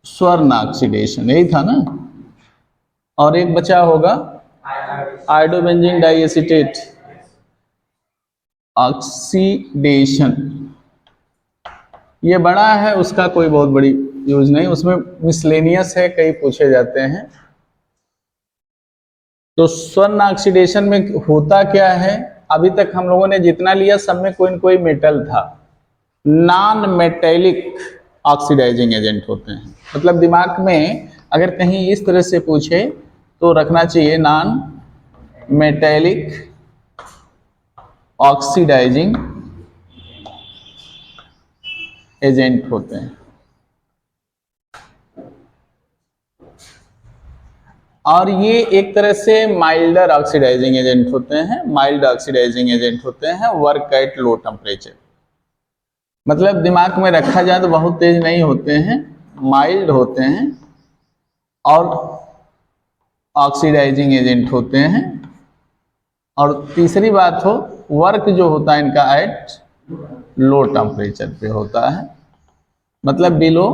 स्वर्ण ऑक्सीडेशन, यही था ना। और एक बचा होगा आयोडोबेंजीन डाइएसिटेट ऑक्सीडेशन। ये बड़ा है, उसका कोई बहुत बड़ी यूज नहीं, उसमें मिसलेनियस है, कई पूछे जाते हैं। तो स्वर्ण ऑक्सीडेशन में होता क्या है, अभी तक हम लोगों ने जितना लिया सब में कोई न कोई मेटल था। नॉन मेटेलिक ऑक्सीडाइजिंग एजेंट होते हैं। मतलब दिमाग में अगर कहीं इस तरह से पूछे तो रखना चाहिए नॉन मेटेलिक ऑक्सीडाइजिंग एजेंट होते हैं। और ये एक तरह से माइल्डर ऑक्सीडाइजिंग एजेंट होते हैं। माइल्ड ऑक्सीडाइजिंग एजेंट होते हैं, वर्क एट लो टेम्परेचर। मतलब दिमाग में रखा जाए तो बहुत तेज नहीं होते हैं, माइल्ड होते हैं और ऑक्सीडाइजिंग एजेंट होते हैं। और तीसरी बात हो, वर्क जो होता है इनका एट लो टेम्परेचर पे होता है, मतलब बिलो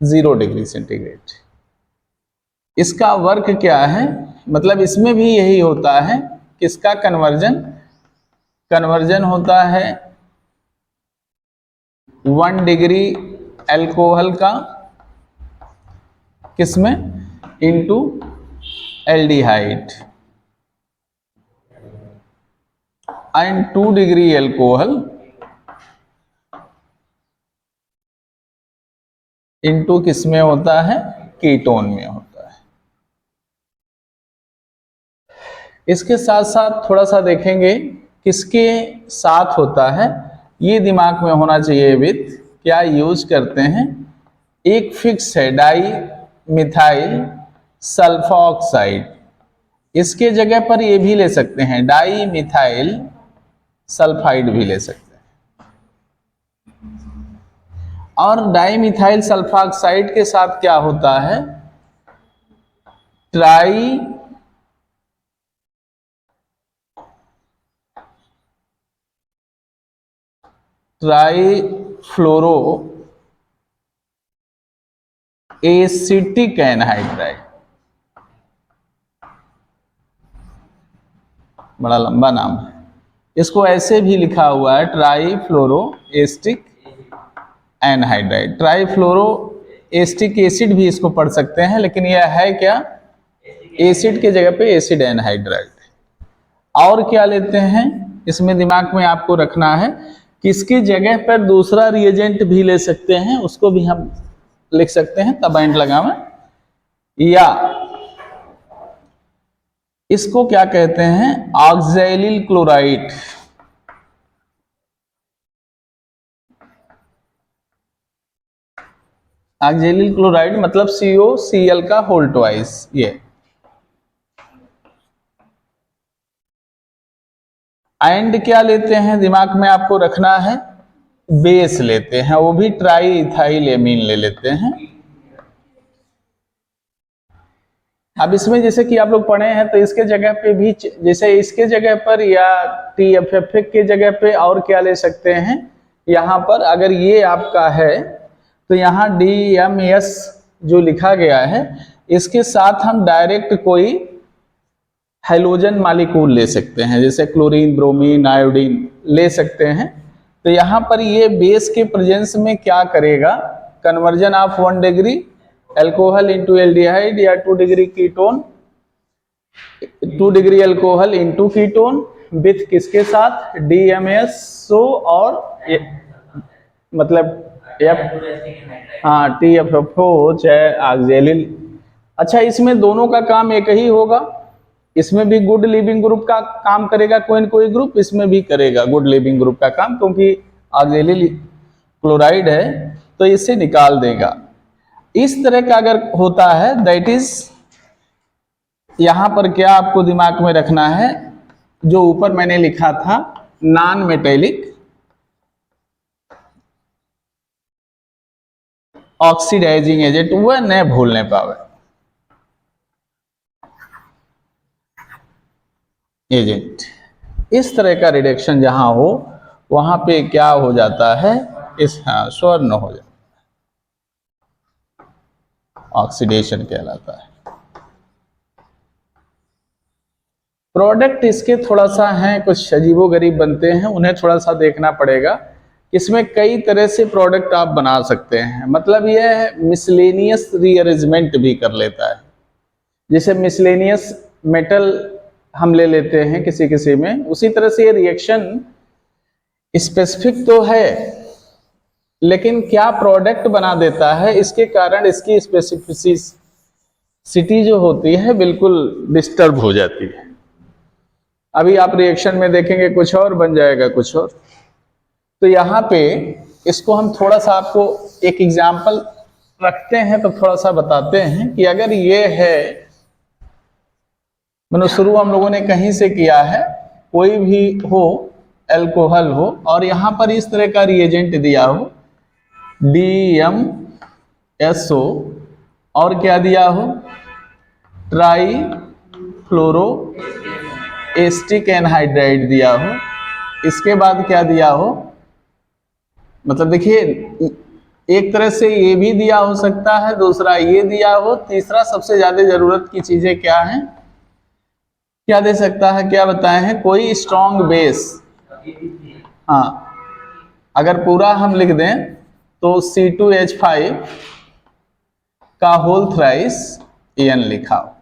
0 डिग्री सेंटीग्रेड। इसका वर्क क्या है, मतलब इसमें भी यही होता है, किसका कन्वर्जन होता है 1 डिग्री एल्कोहल का किसमें, into aldehyde, and 2 degree alcohol into किसमें होता है, कीटोन में होता है। इसके साथ साथ थोड़ा सा देखेंगे किसके साथ होता है, ये दिमाग में होना चाहिए विद क्या यूज करते हैं। एक फिक्स है डाई मिथाइल सल्फोक्साइड, इसके जगह पर ये भी ले सकते हैं डाई मिथाइल सल्फाइड भी ले सकते हैं। और डाई मिथाइल सल्फोक्साइड के साथ क्या होता है, ट्राईफ्लोरो एसिटिक एनहाइड्राइड, बड़ा लंबा नाम है, इसको ऐसे भी लिखा हुआ है trifluoro acetic anhydride. Trifluoro acetic acid भी इसको पढ़ सकते हैं, लेकिन यह है क्या, एसिड के जगह पे एसिड एनहाइड्राइड। और क्या लेते हैं इसमें दिमाग में आपको रखना है, किसकी जगह पर दूसरा रिएजेंट भी ले सकते हैं, उसको भी हम लिख सकते हैं, तब एंड लगावे। या इसको क्या कहते हैं, ऑक्सैलिल क्लोराइड। ऑक्सैलिल क्लोराइड मतलब COCl का होल ट्वाइस। ये एंड क्या लेते हैं दिमाग में आपको रखना है, बेस लेते हैं, वो भी ट्राई इथाइल एमीन ले लेते हैं। अब इसमें जैसे कि आप लोग पढ़े हैं तो इसके जगह पे भी, जैसे इसके जगह पर या TFF के जगह पे और क्या ले सकते हैं, यहाँ पर अगर ये आपका है तो यहाँ DMS जो लिखा गया है इसके साथ हम डायरेक्ट कोई हाइड्रोजन मॉलिक्यूल ले सकते हैं, जैसे क्लोरीन, ब्रोमीन, आयोडीन ले सकते हैं। तो यहाँ पर ये बेस के प्रेजेंस में क्या करेगा, conversion of 1 degree alcohol into aldehyde या 2 degree ketone, 2 degree alcohol into ketone with किसके साथ, DMSO और मतलब TFFO चाहे ऑक्सैलिल। अच्छा, इसमें दोनों का काम एक ही होगा, इसमें भी गुड लिविंग ग्रुप का काम करेगा कोई न कोई ग्रुप, इसमें भी करेगा गुड लिविंग ग्रुप का काम, क्योंकि ऑक्सैलिल क्लोराइड है तो इसे निकाल देगा। इस तरह का अगर होता है, दैट इज यहां पर क्या आपको दिमाग में रखना है, जो ऊपर मैंने लिखा था नॉन मेटेलिक ऑक्सीडाइजिंग एजेंट, वह न भूलने पावे एजेंट। इस तरह का रिडक्शन जहां हो वहां पे क्या हो जाता है, इस स्वर्ण हो जाता है। ऑक्सीडेशन कहलाता है। प्रोडक्ट इसके थोड़ा सा हैं, कुछ अजीबोगरीब बनते हैं, उन्हें थोड़ा सा देखना पड़ेगा। इसमें कई तरह से प्रोडक्ट आप बना सकते हैं, मतलब यह मिसलेनियस रीअरेंजमेंट भी कर लेता है। जैसे मिसलेनियस मेटल हम ले लेते हैं किसी किसी में, उसी तरह से ये रिएक्शन स्पेसिफिक तो है, लेकिन क्या प्रोडक्ट बना देता है, इसके कारण इसकी स्पेसिफिसिटी जो होती है बिल्कुल डिस्टर्ब हो जाती है। अभी आप रिएक्शन में देखेंगे कुछ और बन जाएगा कुछ और। तो यहाँ पे इसको हम थोड़ा सा आपको एक एग्जाम्पल रखते हैं, तो थोड़ा सा बताते हैं कि अगर ये है, मतलब शुरू हम लोगों ने कहीं से किया है, कोई भी हो अल्कोहल हो और यहाँ पर इस तरह का रिएजेंट दिया हो DMSO और क्या दिया हो ट्राई फ्लोरो एस्टिक एनहाइड्राइड दिया हो, इसके बाद क्या दिया हो, मतलब देखिए एक तरह से ये भी दिया हो सकता है, दूसरा ये दिया हो, तीसरा सबसे ज्यादा जरूरत की चीजें क्या हैं, क्या दे सकता है, क्या बताए हैं, कोई स्ट्रॉन्ग बेस। हाँ, अगर पूरा हम लिख दें तो C2H5 का होल थ्राइस N लिखा हो।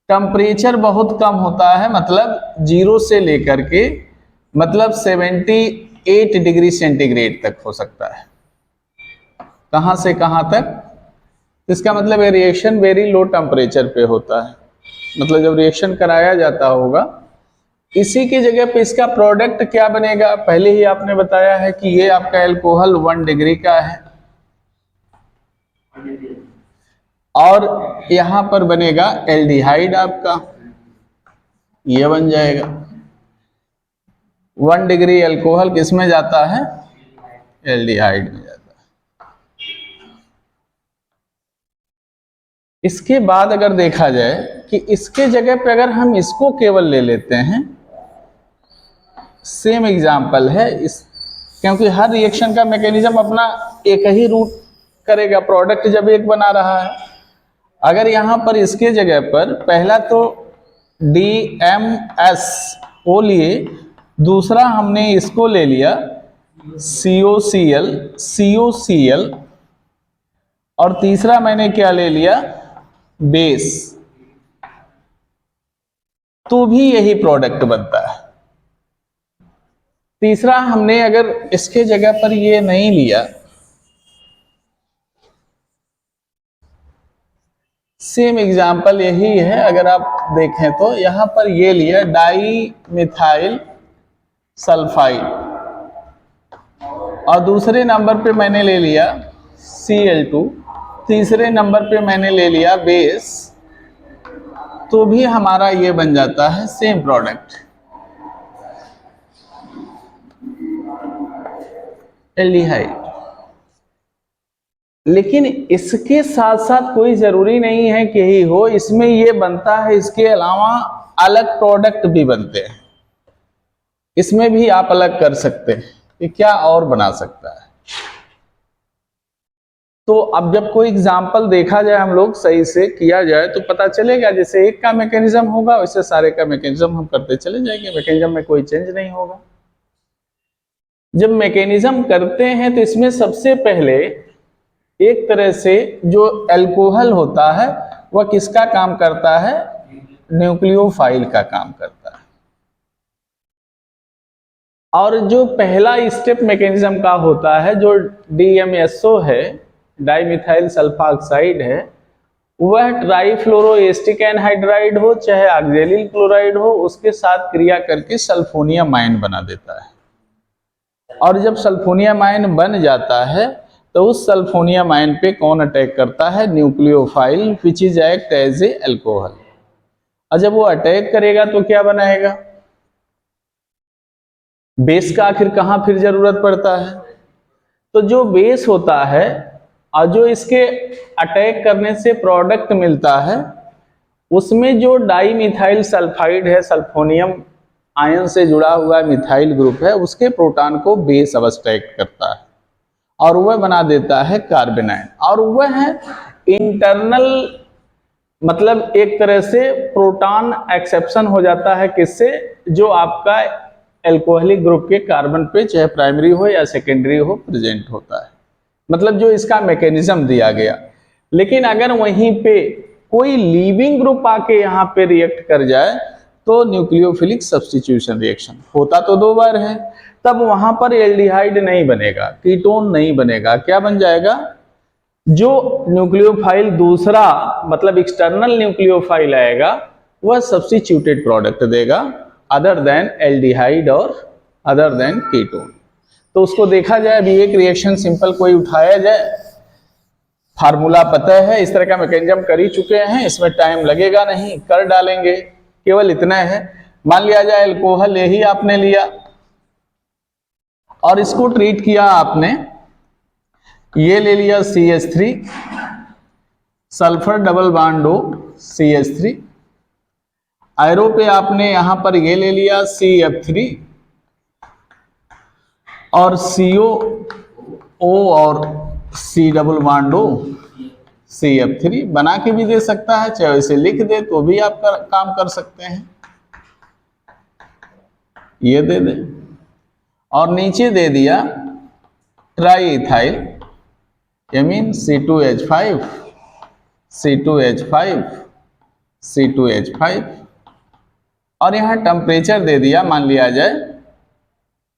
टेम्परेचर बहुत कम होता है, मतलब 0 से लेकर के मतलब 78 डिग्री सेंटीग्रेड तक हो सकता है। कहाँ से कहाँ तक, इसका मतलब ये रिएक्शन वेरी लो टेम्परेचर पे होता है, मतलब जब रिएक्शन कराया जाता होगा, इसी की जगह पे इसका प्रोडक्ट क्या बनेगा, पहले ही आपने बताया है कि ये आपका अल्कोहल 1 डिग्री का है और यहां पर बनेगा एल्डिहाइड आपका, ये बन जाएगा 1 डिग्री अल्कोहल किस में जाता है, एल्डिहाइड में जाता है। इसके बाद अगर देखा जाए कि इसके जगह पे अगर हम इसको केवल ले लेते हैं, सेम एग्जाम्पल है इस, क्योंकि हर रिएक्शन का मैकेनिज्म अपना एक ही रूट करेगा, प्रोडक्ट जब एक बना रहा है। अगर यहां पर इसके जगह पर पहला तो DMSO लिए, दूसरा हमने इसको ले लिया COCl और तीसरा मैंने क्या ले लिया बेस, तो भी यही प्रोडक्ट बनता है। तीसरा हमने अगर इसके जगह पर ये नहीं लिया, सेम एग्जाम्पल यही है, अगर आप देखें तो यहां पर ये लिया डाई मिथाइल सल्फाइड और दूसरे नंबर पे मैंने ले लिया Cl2, तीसरे नंबर पे मैंने ले लिया बेस, तो भी हमारा ये बन जाता है सेम प्रोडक्ट एल्डिहाइड। लेकिन इसके साथ साथ कोई जरूरी नहीं है कि ही हो, इसमें ये बनता है, इसके अलावा अलग प्रोडक्ट भी बनते हैं, इसमें भी आप अलग कर सकते हैं कि क्या और बना सकता है। तो अब जब कोई एग्जाम्पल देखा जाए, हम लोग सही से किया जाए तो पता चलेगा, जैसे एक का मैकेनिज्म होगा वैसे सारे का मैकेनिज्म हम करते चले जाएंगे, मैकेनिज्म में कोई चेंज नहीं होगा। जब मैकेनिज्म करते हैं तो इसमें सबसे पहले एक तरह से जो अल्कोहल होता है वह किसका काम करता है, न्यूक्लियोफाइल का काम करता है। और जो पहला स्टेप मैकेनिज्म का होता है, जो DMSO है, डाइमिथाइल सल्फॉक्साइड है, वह ट्राईफ्लोरोएस्टिक एनहाइड्राइड हो चाहे ऑक्जेलिल क्लोराइड हो, उसके साथ क्रिया करके सल्फोनियम आयन बना देता है। और जब सल्फोनियम आयन बन जाता है तो उस सल्फोनियम आयन पे कौन अटैक करता है, nucleophile which is act as a alcohol. और जब वो अटैक करेगा तो क्या बनाएगा, बेस का आखिर कहां फिर जरूरत पड़ता है, तो जो बेस होता है और जो इसके अटैक करने से प्रोडक्ट मिलता है, उसमें जो डाइमिथाइल सल्फाइड है, सल्फोनियम आयन से जुड़ा हुआ मिथाइल ग्रुप है, उसके प्रोटॉन को बेस अब्स्ट्रैक्ट करता है और वह बना देता है कार्बेनाइन। और वह इंटरनल मतलब एक तरह से प्रोटॉन एक्सेप्शन हो जाता है किससे, जो आपका एल्कोहलिक ग्रुप के कार्बन पे चाहे प्राइमरी हो या सेकेंडरी हो प्रेजेंट होता है, मतलब जो इसका मैकेनिज्म दिया गया। लेकिन अगर वहीं पे कोई लीविंग ग्रुप आके यहाँ पे रिएक्ट कर जाए तो न्यूक्लियोफिलिक सब्स्टिट्यूशन रिएक्शन होता तो 2 बार है, तब वहां पर एल्डिहाइड नहीं बनेगा, कीटोन नहीं बनेगा, क्या बन जाएगा, जो न्यूक्लियोफाइल दूसरा मतलब एक्सटर्नल न्यूक्लियोफाइल आएगा वह सब्स्टिट्यूटेड प्रोडक्ट देगा अदर देन एल्डिहाइड और अदर देन कीटोन। तो उसको देखा जाए, अभी एक रिएक्शन सिंपल कोई उठाया जाए, फार्मूला पता है, इस तरह का मैकेनिज्म कर ही चुके हैं, इसमें टाइम लगेगा नहीं, कर डालेंगे, केवल इतना है। मान लिया जाए अल्कोहल यही आपने लिया और इसको ट्रीट किया आपने, ये ले लिया CH3, sulphur double bond O CH3, आयरो पे आपने यहां पर ये ले लिया CF3 और CO O और C double bond O CF3 बना के भी दे सकता है, चाहे इसे लिख दे तो भी आप काम कर सकते हैं, ये दे दे और नीचे दे दिया try ethyl amine C2H5 C2H5 C2H5 और यहाँ टेम्परेचर दे दिया, मान लिया जाए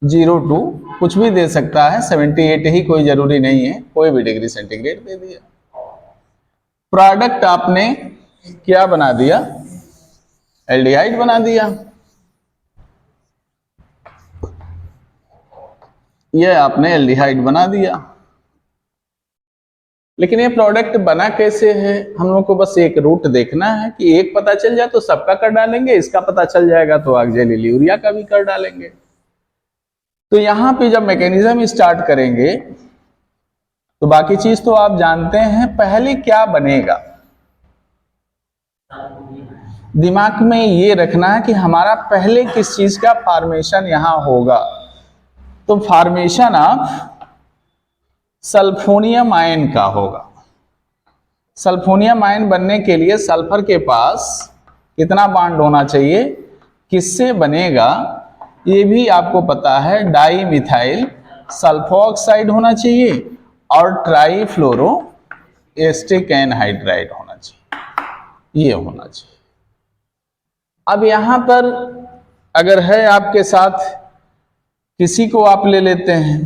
02, कुछ भी दे सकता है, 78 ही कोई जरूरी नहीं है, कोई भी डिग्री सेंटीग्रेड दे दिया। प्रोडक्ट आपने क्या बना दिया, एल्डिहाइड बना दिया। ये आपने एल्डिहाइड बना दिया, लेकिन ये प्रोडक्ट बना कैसे है, हम लोग को बस एक रूट देखना है कि एक पता चल जाए तो सबका कर डालेंगे, इसका पता चल जाएगा तो ऑक्जेलिल यूरिया का भी कर डालेंगे। तो यहां पे जब मैकेनिज्म स्टार्ट करेंगे तो बाकी चीज तो आप जानते हैं, पहले क्या बनेगा दिमाग में ये रखना है कि हमारा पहले किस चीज का फॉर्मेशन यहां होगा। तो फॉर्मेशन ऑफ सल्फोनियम आयन का होगा। सल्फोनियम आयन बनने के लिए सल्फर के पास कितना बॉन्ड होना चाहिए, किससे बनेगा ये भी आपको पता है, डाई मिथाइल सल्फोक्साइड होना चाहिए और ट्राई फ्लोरो एस्टिक एनहाइड्राइड होना चाहिए, ये होना चाहिए। अब यहां पर अगर है आपके साथ, किसी को आप ले लेते हैं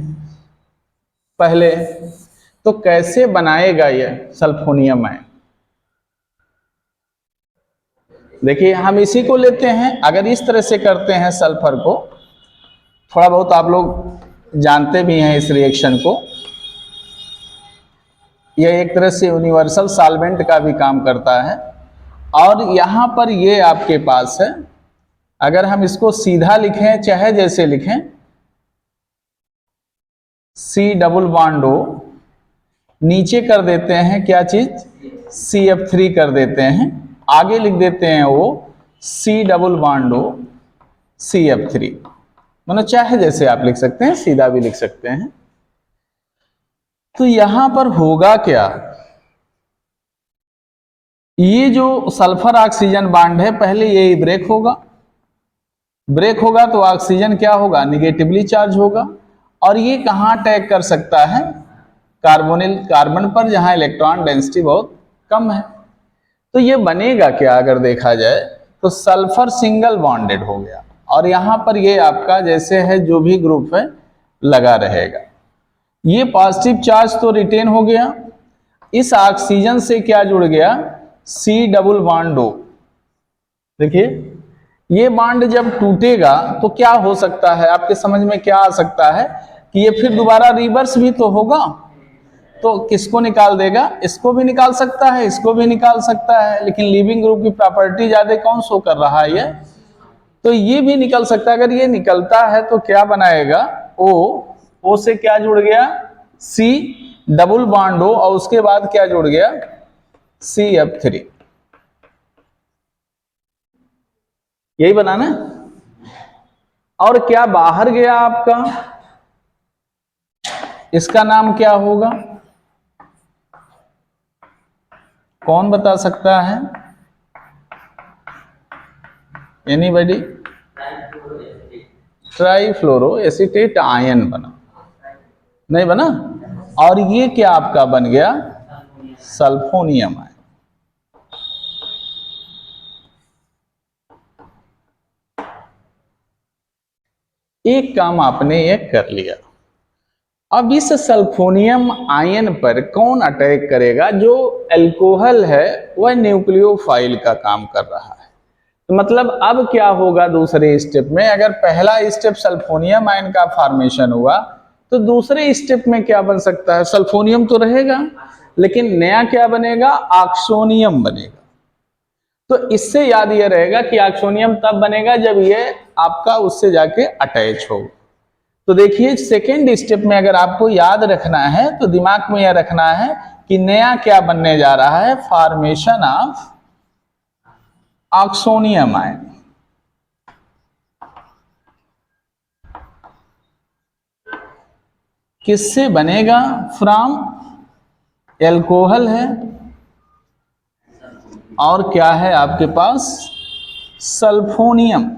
पहले, तो कैसे बनाएगा ये सल्फोनियम आयन, देखिए हम इसी को लेते हैं। अगर इस तरह से करते हैं सल्फर को, थोड़ा बहुत आप लोग जानते भी हैं इस रिएक्शन को, यह एक तरह से यूनिवर्सल सॉल्वेंट का भी काम करता है। और यहां पर ये आपके पास है, अगर हम इसको सीधा लिखें चाहे जैसे लिखें, C डबल बॉन्ड O, नीचे कर देते हैं क्या चीज, CF3 कर देते हैं, आगे लिख देते हैं वो C double bond O CF3, मतलब चाहे जैसे आप लिख सकते हैं, सीधा भी लिख सकते हैं। तो यहां पर होगा क्या, ये जो सल्फर ऑक्सीजन बॉन्ड है पहले ये ब्रेक होगा, ब्रेक होगा तो ऑक्सीजन क्या होगा, निगेटिवली चार्ज होगा, और ये कहां अटैक कर सकता है, कार्बोनिल कार्बन पर, जहां इलेक्ट्रॉन डेंसिटी बहुत कम है। तो ये बनेगा क्या, अगर देखा जाए तो सल्फर सिंगल बॉन्डेड हो गया और यहां पर ये आपका जैसे है जो भी ग्रुप है लगा रहेगा, ये पॉजिटिव चार्ज तो रिटेन हो गया, इस ऑक्सीजन से क्या जुड़ गया, C डबल बॉन्ड O। देखिए ये बॉन्ड जब टूटेगा तो क्या हो सकता है, आपके समझ में क्या आ सकता है कि ये फिर दोबारा रिवर्स भी तो होगा, तो किसको निकाल देगा, इसको भी निकाल सकता है, इसको भी निकाल सकता है, लेकिन लिविंग ग्रुप की प्रॉपर्टी ज्यादा कौन शो कर रहा है ये, तो ये भी निकल सकता है। अगर ये निकलता है तो क्या बनाएगा, O से क्या जुड़ गया, C डबल बॉन्ड O और उसके बाद क्या जुड़ गया, CF3, यही बनाना। और क्या बाहर गया आपका, इसका नाम क्या होगा, कौन बता सकता है? एनीबॉडी? ट्राईफ्लोरो एसीटेट आयन बना, नहीं बना? और ये क्या आपका बन गया? सल्फोनियम आयन। एक काम आपने ये कर लिया। अब इस सल्फोनियम आयन पर कौन अटैक करेगा? जो अल्कोहल है वह न्यूक्लियोफाइल का काम कर रहा है। तो मतलब अब क्या होगा दूसरे स्टेप में? अगर पहला स्टेप सल्फोनियम आयन का फॉर्मेशन हुआ तो दूसरे स्टेप में क्या बन सकता है? सल्फोनियम तो रहेगा लेकिन नया क्या बनेगा? ऑक्सोनियम बनेगा। तो इससे याद ये रहेगा कि ऑक्सोनियम तब बनेगा जब ये आपका उससे जाके अटैच हो। तो देखिए सेकेंड स्टेप में अगर आपको याद रखना है तो दिमाग में यह रखना है कि नया क्या बनने जा रहा है? Formation of oxonium ion. किससे बनेगा? फ्रॉम एल्कोहल है और क्या है आपके पास? सल्फोनियम,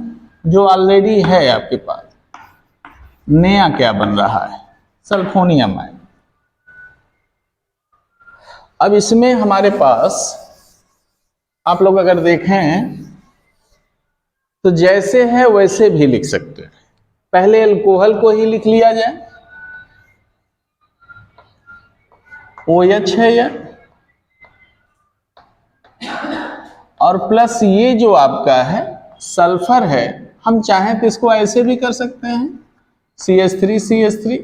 जो ऑलरेडी है आपके पास। नया क्या बन रहा है? सल्फोनियम आयन। अब इसमें हमारे पास आप लोग अगर देखें तो जैसे है वैसे भी लिख सकते हैं। पहले अल्कोहल को ही लिख लिया जाए, OH है यह, और प्लस ये जो आपका है सल्फर है। हम चाहें तो इसको ऐसे भी कर सकते हैं, CH3 CH3,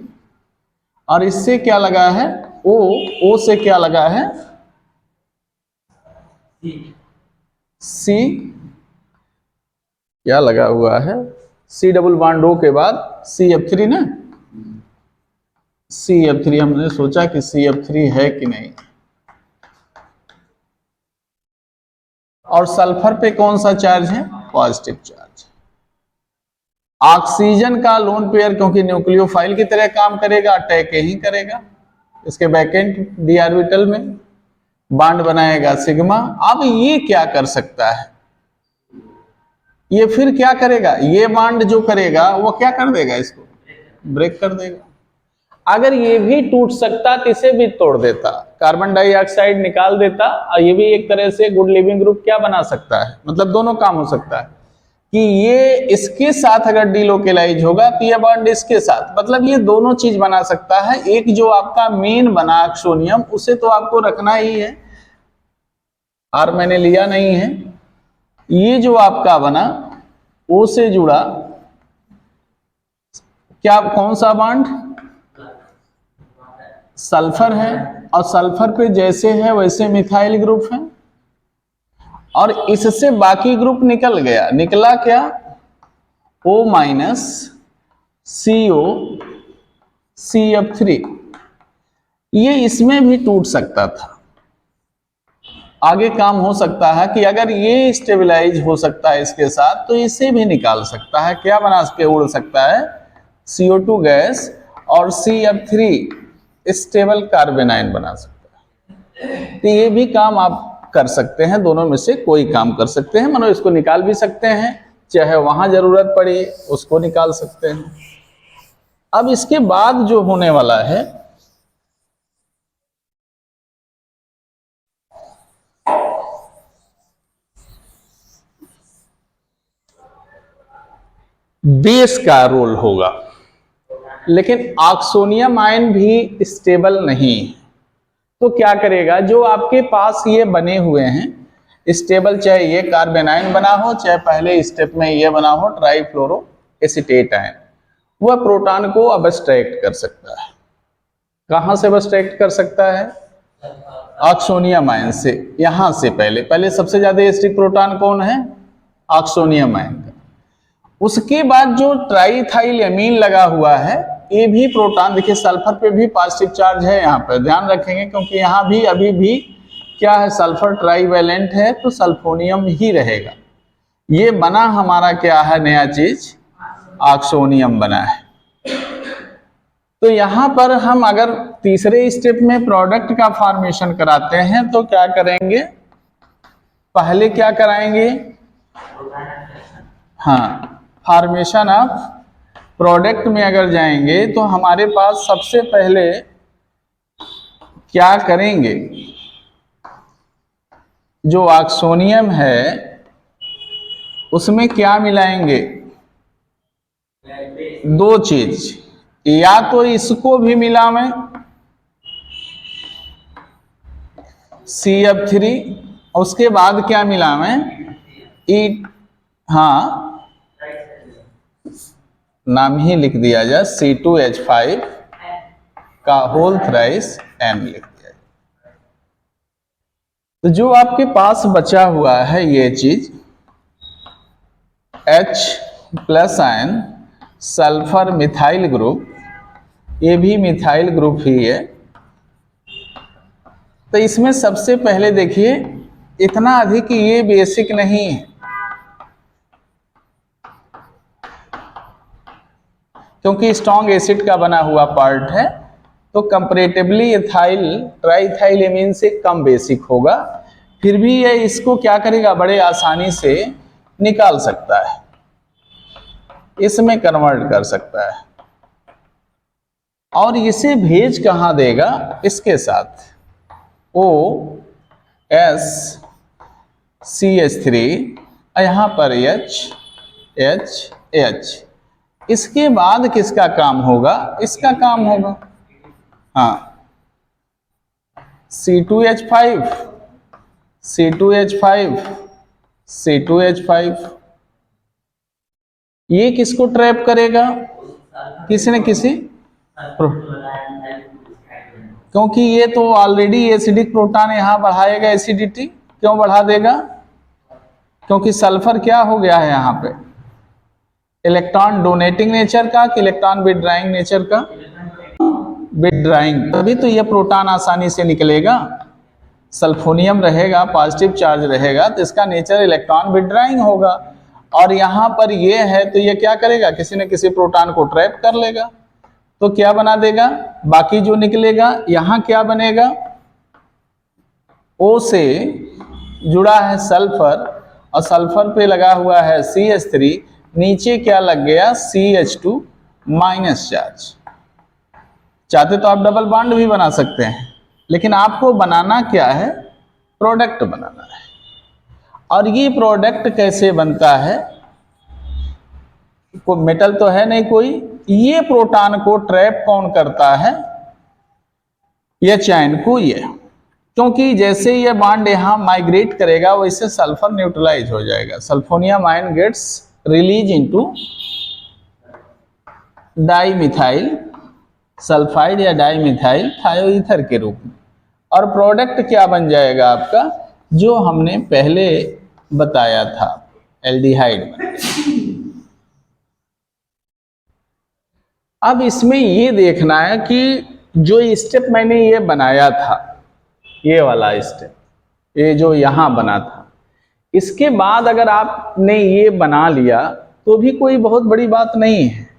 और इससे क्या लगा है? O से क्या लगा है? C क्या लगा हुआ है? C डबल बॉन्ड O के बाद CF3 ना, CF3। हमने सोचा कि CF3 है कि नहीं। और सल्फर पे कौन सा चार्ज है? Positive charge. ऑक्सीजन का लोन पेयर क्योंकि न्यूक्लियोफाइल की तरह काम करेगा, अटैक ही करेगा इसके बैकेंड डी ऑर्बिटल में, बॉन्ड बनाएगा सिग्मा। अब ये क्या कर सकता है? ये फिर क्या करेगा? ये बॉन्ड जो करेगा वो क्या कर देगा? इसको ब्रेक कर देगा। अगर ये भी टूट सकता तो इसे भी तोड़ देता, कार्बन डाइऑक्साइड निकाल देता, और ये भी एक तरह से गुड लिविंग ग्रुप क्या बना सकता है? मतलब दोनों काम हो सकता है कि ये इसके साथ अगर डीलोकेलाइज होगा तो ये बॉन्ड इसके साथ, मतलब ये दोनों चीज बना सकता है। एक जो आपका मेन बना ऑक्सोनियम, उसे तो आपको रखना ही है, और मैंने लिया नहीं है। ये जो आपका बना O से जुड़ा क्या, कौन सा बॉन्ड? सल्फर है, और सल्फर पे जैसे है वैसे मिथाइल ग्रुप है, और इससे बाकी ग्रुप निकल गया। निकला क्या? O minus CO CF3। ये इसमें भी टूट सकता था। आगे काम हो सकता है कि अगर ये स्टेबलाइज हो सकता है इसके साथ तो इसे भी निकाल सकता है। क्या बना के उड़ सकता है? CO2 गैस और CF3 स्टेबल कार्बन आयन बना सकता है। तो ये भी काम आप कर सकते हैं, दोनों में से कोई काम कर सकते हैं। मानो इसको निकाल भी सकते हैं, चाहे वहां जरूरत पड़ी उसको निकाल सकते हैं। अब इसके बाद जो होने वाला है बेस का रोल होगा, लेकिन ऑक्सोनियम आयन भी स्टेबल नहीं है। तो क्या करेगा? जो आपके पास ये बने हुए हैं स्टेबल, चाहे ये कार्बन आयन बना हो, चाहे पहले स्टेप में ये बना हो ट्राईफ्लोरो एसीटेट आयन, वह प्रोटॉन को अबस्ट्रैक्ट कर सकता है। कहां से अबस्ट्रैक्ट कर सकता है? ऑक्सोनियम आयन से। यहां से पहले सबसे ज्यादा एसिडिक प्रोटॉन कौन है? ऑक्सोनियम आयन का। उसके बाद जो ट्राईथाइल एमीन लगा हुआ है, ये भी प्रोटॉन, देखिए सल्फर पे भी पॉजिटिव चार्ज है, यहाँ पर ध्यान रखेंगे क्योंकि यहाँ भी अभी भी क्या है? सल्फर ट्राईवैलेंट है तो सल्फोनियम ही रहेगा। ये बना हमारा क्या है? नया चीज ऑक्सोनियम बना है। तो यहां पर हम अगर तीसरे स्टेप में प्रोडक्ट का फॉर्मेशन कराते हैं तो क्या करेंगे? पहले क्या कराएंगे, हाँ, फॉर्मेशन ऑफ प्रोडक्ट में अगर जाएंगे तो हमारे पास सबसे पहले क्या करेंगे, जो ऑक्सोनियम है उसमें क्या मिलाएंगे, दो चीज, या तो इसको भी मिलावें CF3, उसके बाद क्या मिलावें ई, हाँ नाम ही लिख दिया जाए C2H5 का होल थ्राइस N लिख दिया जाए। तो जो आपके पास बचा हुआ है ये चीज H+ ion sulphur methyl group, ये भी मिथाइल ग्रुप ही है। तो इसमें सबसे पहले देखिए इतना अधिक ये बेसिक नहीं है, क्योंकि स्ट्रॉन्ग एसिड का बना हुआ पार्ट है, तो कंपैरेटिवली एथाइल ट्राइथाइलेमीन से कम बेसिक होगा। फिर भी ये इसको क्या करेगा, बड़े आसानी से निकाल सकता है, इसमें कन्वर्ट कर सकता है। और इसे भेज कहाँ देगा, इसके साथ OSCH3, यहाँ पर H, इसके बाद किसका काम होगा, इसका काम होगा, हाँ C2H5, ये किसको ट्रैप करेगा, किसी न किसी, क्योंकि ये तो ऑलरेडी एसिडिक प्रोटॉन यहां बढ़ाएगा, एसिडिटी क्यों बढ़ा देगा, क्योंकि सल्फर क्या हो गया है यहाँ पे, इलेक्ट्रॉन डोनेटिंग नेचर का कि इलेक्ट्रॉन विथड्राइंग नेचर का, विथड्राइंग, तभी तो ये प्रोटॉन आसानी से निकलेगा। सल्फोनियम रहेगा, पॉजिटिव चार्ज रहेगा, तो इसका नेचर इलेक्ट्रॉन विथड्राइंग होगा। और यहाँ पर ये है तो ये क्या करेगा, किसी न किसी प्रोटॉन को ट्रैप कर लेगा, तो क्या बना देगा, बाकी जो निकलेगा यहाँ क्या बनेगा, O से जुड़ा है सल्फर और सल्फर पे लगा हुआ है CH3, नीचे क्या लग गया CH2 माइनस चार्ज। चाहते तो आप डबल बॉन्ड भी बना सकते हैं, लेकिन आपको बनाना क्या है, प्रोडक्ट बनाना है। और ये प्रोडक्ट कैसे बनता है, कोई मेटल तो है नहीं कोई, ये प्रोटॉन को ट्रैप कौन करता है, ये चैन को, ये, क्योंकि जैसे ये बॉन्ड यहां माइग्रेट करेगा वैसे सल्फर न्यूट्रलाइज हो जाएगा, sulphonium ion gets release into dimethyl sulphide या डाइमिथाइल थायोईथर के रूप में, और प्रोडक्ट क्या बन जाएगा आपका, जो हमने पहले बताया था, एल्डिहाइड बन जाएगा। अब इसमें ये देखना है कि जो स्टेप मैंने ये बनाया था, ये वाला स्टेप, ये जो यहां बना था, इसके बाद अगर आपने ये बना लिया तो भी कोई बहुत बड़ी बात नहीं है,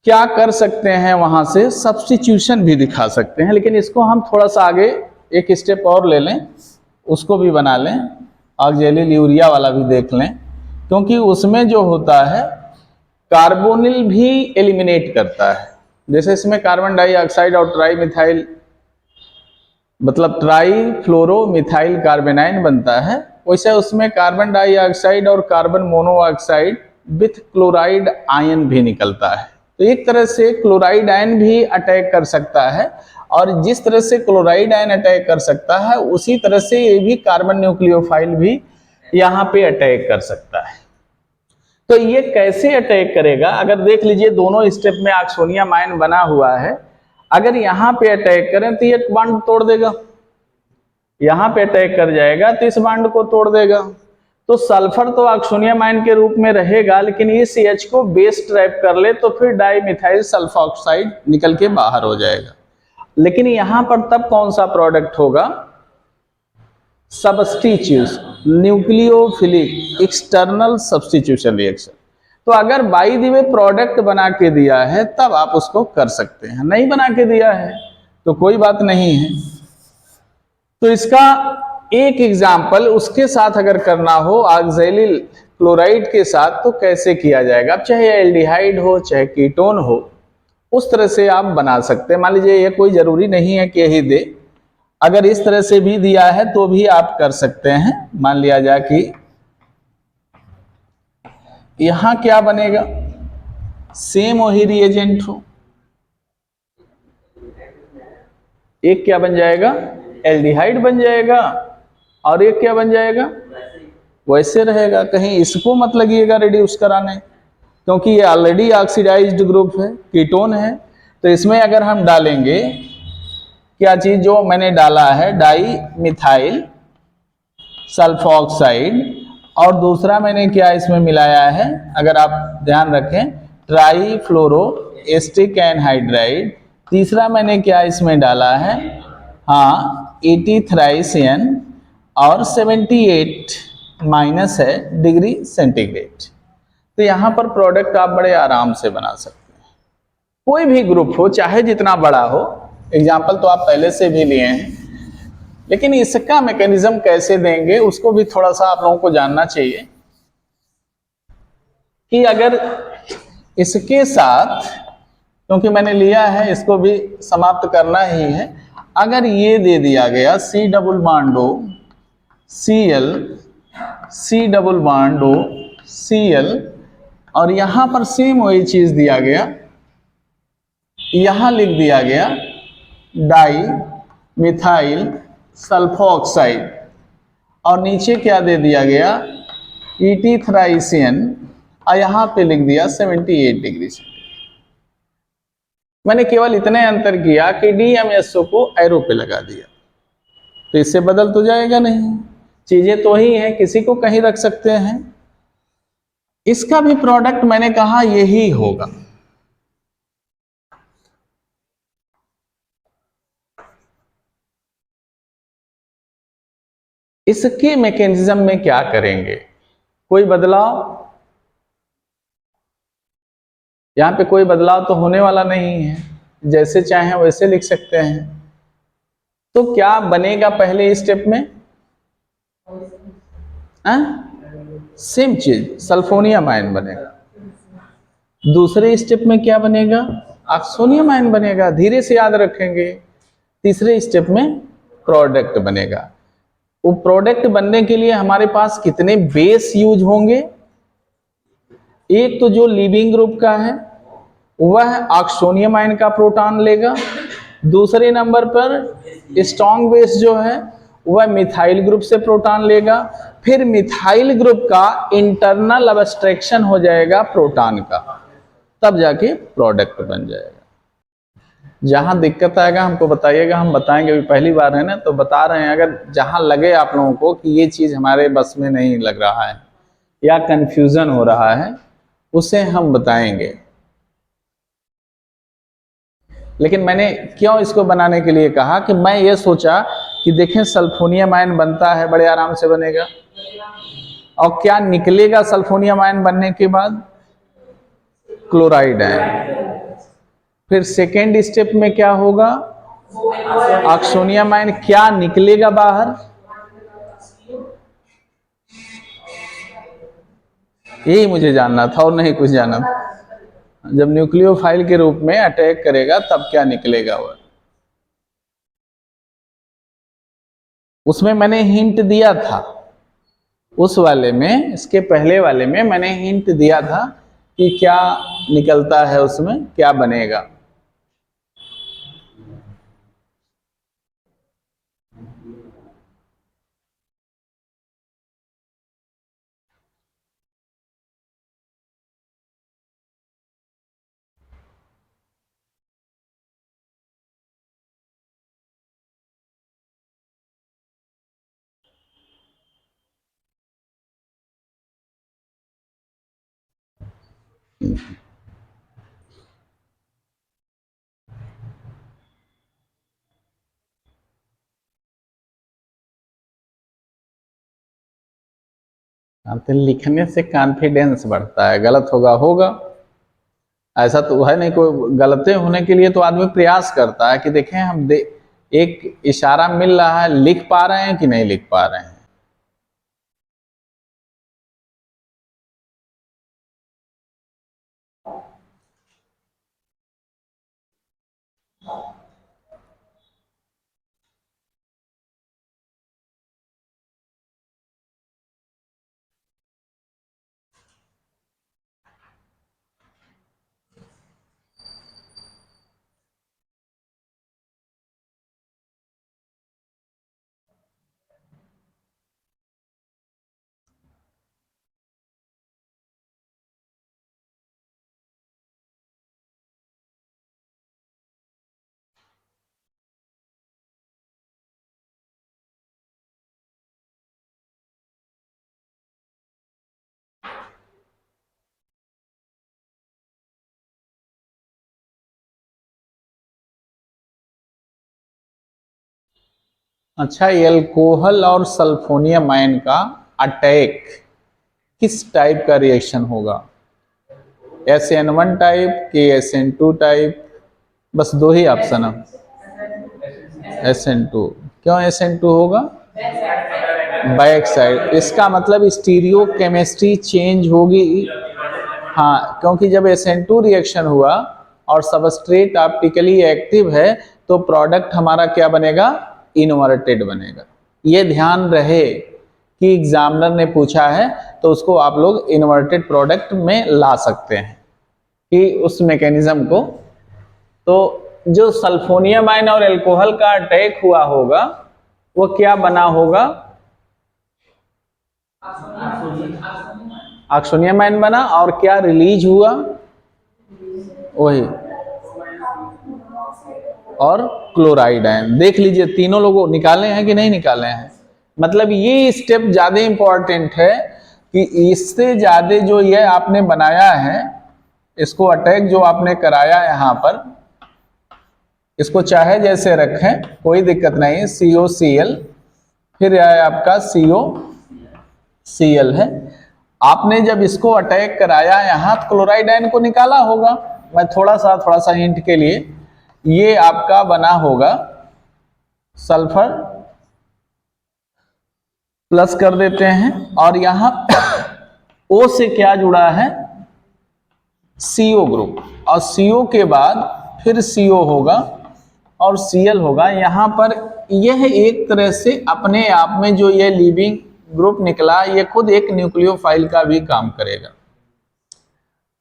क्या कर सकते हैं, वहां से सब्स्टिट्यूशन भी दिखा सकते हैं। लेकिन इसको हम थोड़ा सा आगे एक स्टेप और ले लें, उसको भी बना लें, ऑक्जेलिल यूरिया वाला भी देख लें, क्योंकि उसमें जो होता है कार्बोनिल भी एलिमिनेट करता है। जैसे इसमें कार्बन डाइऑक्साइड और ट्राई मिथाइल मतलब ट्राई फ्लोरो मिथाइल कार्बेनाइन बनता है, वैसे उसमें कार्बन डाइऑक्साइड और carbon monoxide with chloride ion भी निकलता है। तो एक तरह से क्लोराइड आयन भी अटैक कर सकता है, और जिस तरह से क्लोराइड आयन अटैक कर सकता है उसी तरह से ये भी कार्बन न्यूक्लियोफाइल भी यहाँ पे अटैक कर सकता है। तो ये कैसे अटैक करेगा, अगर देख लीजिए दोनों स्टेप में ऑक्सोनियम आयन बना हुआ है, अगर यहाँ पे अटैक करें तो ये बॉन्ड तोड़ देगा, यहाँ पे अटैक कर जाएगा तो इस बॉन्ड को तोड़ देगा। तो सल्फर तो ऑक्सोनियम आयन के रूप में रहेगा, लेकिन ये CH को बेस ट्रैप कर ले तो फिर डाइमिथाइल सल्फोक्साइड निकल के बाहर हो जाएगा। लेकिन यहां पर तब कौन सा प्रोडक्ट होगा, substitution, nucleophilic external substitution reaction. तो अगर बाय द वे प्रोडक्ट बना के दिया है तब आप उसको कर सकते हैं, नहीं बना के दिया है तो कोई बात नहीं है। तो इसका एक एग्जाम्पल उसके साथ अगर करना हो ऑक्सैलिल क्लोराइड के साथ तो कैसे किया जाएगा, अब चाहे एल्डिहाइड हो चाहे कीटोन हो, उस तरह से आप बना सकते हैं। मान लीजिए ये कोई जरूरी नहीं है कि यही दे, अगर इस तरह से भी दिया है तो भी आप कर सकते हैं। मान लिया जाए कि यहां क्या बनेगा, सेम वही रिएजेंट हो, एक क्या बन जाएगा, एल्डिहाइड बन जाएगा, और एक क्या बन जाएगा, वैसे रहेगा। कहीं इसको मत लगिएगा रिड्यूस कराने, क्योंकि ये ऑलरेडी ऑक्सीडाइज्ड ग्रुप है, कीटोन है। तो इसमें अगर हम डालेंगे क्या चीज, जो मैंने डाला है डाई मिथाइल सल्फोक्साइड, और दूसरा मैंने क्या इसमें मिलाया है, अगर आप ध्यान रखें, ट्राई फ्लोरो एस्टिक एनहाइड्राइड, तीसरा मैंने क्या इसमें डाला है, हाँ, 80 थ्राइसियन और 78 माइनस है डिग्री सेंटीग्रेड। तो यहाँ पर प्रोडक्ट आप बड़े आराम से बना सकते हैं, कोई भी ग्रुप हो चाहे जितना बड़ा हो। एग्जाम्पल तो आप पहले से भी लिए हैं, लेकिन इसका मैकेनिज्म कैसे देंगे उसको भी थोड़ा सा आप लोगों को जानना चाहिए कि अगर इसके साथ, क्योंकि मैंने लिया है इसको भी समाप्त करना ही है, अगर ये दे दिया गया C double bond O Cl, C double bond O Cl, और यहां पर सेम वही चीज दिया गया, यहां लिख दिया गया डाई मिथाइल सल्फोक्साइड, और नीचे क्या दे दिया गया, ET थ्राइसियन, और यहां पे लिख दिया 78 डिग्री सेंटीग्रेड। मैंने केवल इतने अंतर किया कि DMSO को एरो पे लगा दिया, तो इससे बदल तो जाएगा नहीं, चीजें तो ही हैं, किसी को कहीं रख सकते हैं। इसका भी प्रोडक्ट मैंने कहा यही होगा। इसके मैकेनिज्म में क्या करेंगे, कोई बदलाव, यहां पे कोई बदलाव तो होने वाला नहीं है, जैसे चाहें वैसे लिख सकते हैं। तो क्या बनेगा पहले स्टेप में, सेम चीज सल्फोनियम आयन बनेगा, दूसरे स्टेप में क्या बनेगा, ऑक्सोनियम आयन बनेगा, धीरे से याद रखेंगे। तीसरे स्टेप में प्रोडक्ट बनेगा। वो प्रोडक्ट बनने के लिए हमारे पास कितने बेस यूज होंगे, एक तो जो लीविंग ग्रुप का है वह ऑक्सोनियम आयन का प्रोटॉन लेगा, दूसरे नंबर पर स्ट्रॉन्ग बेस जो है वह मिथाइल ग्रुप से प्रोटॉन लेगा, फिर मिथाइल ग्रुप का इंटरनल अब्स्ट्रैक्शन हो जाएगा प्रोटॉन का, तब जाके प्रोडक्ट बन जाएगा। जहां दिक्कत आएगा हमको बताइएगा, हम बताएंगे, अभी पहली बार है ना तो बता रहे हैं। अगर जहां लगे आप लोगों को कि ये चीज हमारे बस में नहीं लग रहा है या कंफ्यूजन हो रहा है, उसे हम बताएंगे। लेकिन मैंने क्यों इसको बनाने के लिए कहा कि मैं ये सोचा कि देखें सल्फोनियम आयन बनता है, बड़े आराम से बनेगा, और क्या निकलेगा सल्फोनियम आयन बनने के बाद, क्लोराइड आयन। फिर सेकेंड स्टेप में क्या होगा, ऑक्सोनियम आयन क्या निकलेगा बाहर, यही मुझे जानना था और नहीं कुछ जानना था। जब न्यूक्लियोफाइल के रूप में अटैक करेगा तब क्या निकलेगा वह, उसमें मैंने हिंट दिया था, उस वाले में, इसके पहले वाले में मैंने हिंट दिया था कि क्या निकलता है, उसमें क्या बनेगा। तो लिखने से कॉन्फिडेंस बढ़ता है, गलत होगा होगा, ऐसा तो है नहीं, कोई गलतें होने के लिए तो आदमी प्रयास करता है कि देखें हम एक इशारा मिल रहा है, लिख पा रहे हैं कि नहीं लिख पा रहे हैं? अच्छा, एल्कोहल और सल्फोनियम आयन का अटैक किस टाइप का रिएक्शन होगा? SN1 टाइप कि SN2 टाइप? बस दो ही ऑप्शन है। SN2। क्यों SN2 होगा? बैक साइड, इसका मतलब स्टीरियो केमिस्ट्री चेंज होगी। हाँ, क्योंकि जब SN2 रिएक्शन हुआ और सबस्ट्रेट ऑप्टिकली एक्टिव है तो प्रोडक्ट हमारा क्या बनेगा? इन्वर्टेड बनेगा। ये ध्यान रहे कि एग्जामिनर ने पूछा है तो उसको आप लोग इन्वर्टेड प्रोडक्ट में ला सकते हैं कि उस मैकेनिज्म को। तो जो सल्फोनियम आयन और एल्कोहल का अटैक हुआ होगा वो क्या बना होगा? ऑक्सोनियम आयन बना, और क्या रिलीज हुआ? वही, और क्लोराइड आयन। देख लीजिए, तीनों लोगों निकाले हैं कि नहीं निकाले हैं? मतलब ये स्टेप ज्यादा इंपॉर्टेंट है कि इससे ज्यादा जो ये आपने बनाया है, इसको अटैक जो आपने कराया यहाँ पर, इसको चाहे जैसे रखें कोई दिक्कत नहीं। COCl, फिर आया आपका COCl है। आपने जब इसको अटैक कराया यहाँ तो क्लोराइड आयन को निकाला होगा। मैं थोड़ा सा हिंट के लिए, ये आपका बना होगा सल्फर प्लस कर देते हैं, और यहां O से क्या जुड़ा है? CO ग्रुप, और CO के बाद फिर CO होगा और Cl होगा। यहां पर यह एक तरह से अपने आप में जो ये लीविंग ग्रुप निकला, ये खुद एक न्यूक्लियोफाइल का भी काम करेगा।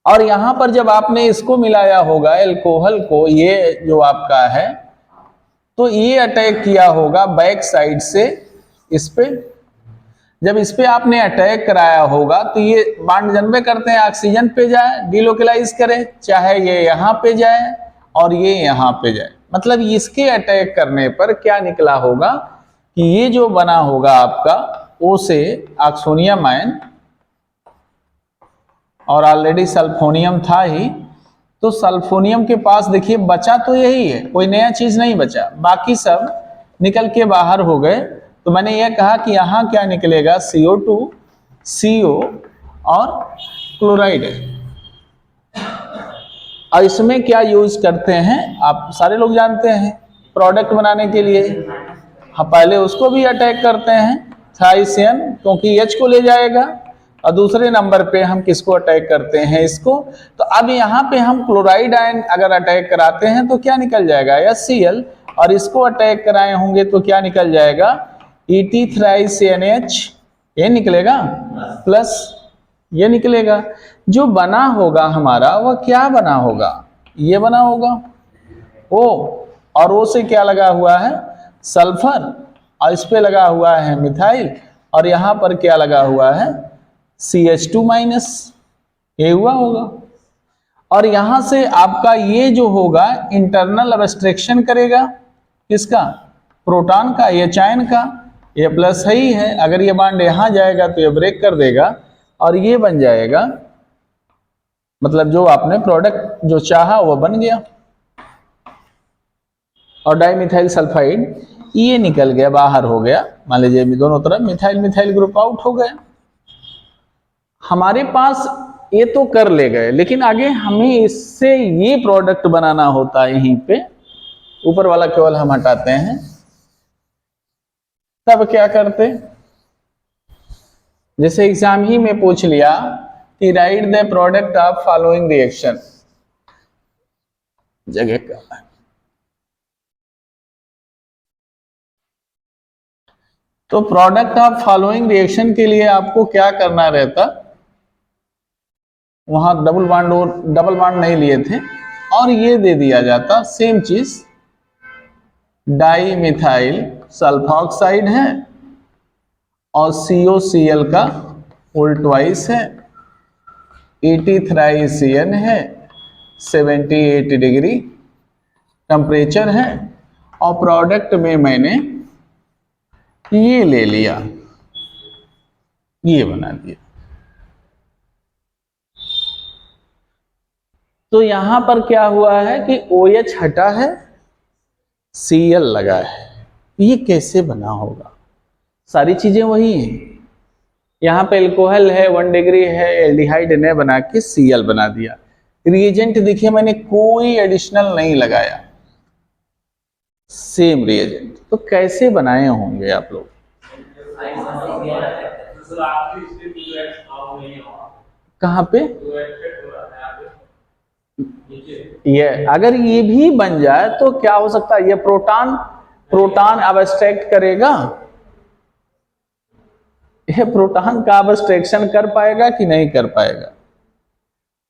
और यहां पर जब आपने इसको मिलाया होगा एल्कोहल को, ये जो आपका है, तो ये अटैक किया होगा बैक साइड से इस पे। जब इस पे आपने अटैक कराया होगा तो ये बांड जन्मे करते हैं, ऑक्सीजन पे जाए, डिलोकलाइज करे, चाहे ये यहाँ पे जाए और ये यहाँ पे जाए। मतलब इसके अटैक करने पर क्या निकला होगा कि ये जो बना होगा आपका O से ऑक्सोनियम आयन, और ऑलरेडी सल्फोनियम था ही, तो सल्फोनियम के पास देखिए बचा तो यही है, कोई नया चीज नहीं बचा, बाकी सब निकल के बाहर हो गए। तो मैंने यह कहा कि यहाँ क्या निकलेगा? CO2, CO और क्लोराइड है। और इसमें क्या यूज करते हैं आप सारे लोग जानते हैं, प्रोडक्ट बनाने के लिए। हाँ, पहले उसको भी अटैक करते हैं थाइसियन, क्योंकि H को ले जाएगा, और दूसरे नंबर पे हम किसको अटैक करते हैं? इसको। तो अब यहाँ पे हम क्लोराइड आयन अगर अटैक कराते हैं तो क्या निकल जाएगा? HCl, और इसको अटैक कराए होंगे तो क्या निकल जाएगा? ET3CNH, ये निकलेगा प्लस ये निकलेगा। जो बना होगा हमारा वह क्या बना होगा? ये बना होगा O, और O से क्या लगा हुआ है? सल्फर, और इस पे लगा हुआ है मिथाइल, और यहाँ पर क्या लगा हुआ है? CH2-, ये हुआ होगा। और यहां से आपका ये जो होगा इंटरनल अब्स्ट्रक्शन करेगा किसका? प्रोटॉन का, ये चायन का। ये प्लस है ही है, अगर ये बांड यहां जाएगा तो ये ब्रेक कर देगा और ये बन जाएगा, मतलब जो आपने प्रोडक्ट जो चाहा वो बन गया। और डाइमिथाइल सल्फाइड ये निकल गया, बाहर हो गया। मान लीजिए दोनों तरफ मिथाइल मिथाइल ग्रुप आउट हो गया। हमारे पास ये तो कर ले गए, लेकिन आगे हमें इससे ये प्रोडक्ट बनाना होता है यहीं पे, ऊपर वाला केवल हम हटाते हैं। तब क्या करते, जैसे एग्जाम ही में पूछ लिया कि right the product of following reaction, जगह का तो प्रोडक्ट ऑफ फॉलोइंग रिएक्शन के लिए आपको क्या करना रहता, वहां डबल बॉन्ड नहीं लिए थे और ये दे दिया जाता सेम चीज, डाई मिथाइल सल्फॉक्साइड है और COCl का उल्टवाइस है, ET3CN है, 78 डिग्री टेम्परेचर है और प्रोडक्ट में मैंने ये ले लिया, ये बना दिया। तो यहां पर क्या हुआ है कि OH हटा है, Cl लगा है। ये कैसे बना होगा, सारी चीजें वही हैं। यहां पे एल्कोहल है 1 डिग्री है, एल्डिहाइड ने बना के Cl बना दिया। रिएजेंट देखिए मैंने कोई एडिशनल नहीं लगाया, सेम रिएजेंट। तो कैसे बनाए होंगे आप लोग, कहां पे ये अगर ये भी बन जाए तो क्या हो सकता है, ये प्रोटॉन अब्स्ट्रैक्ट करेगा, ये प्रोटॉन का अब्स्ट्रैक्शन कर पाएगा कि नहीं कर पाएगा।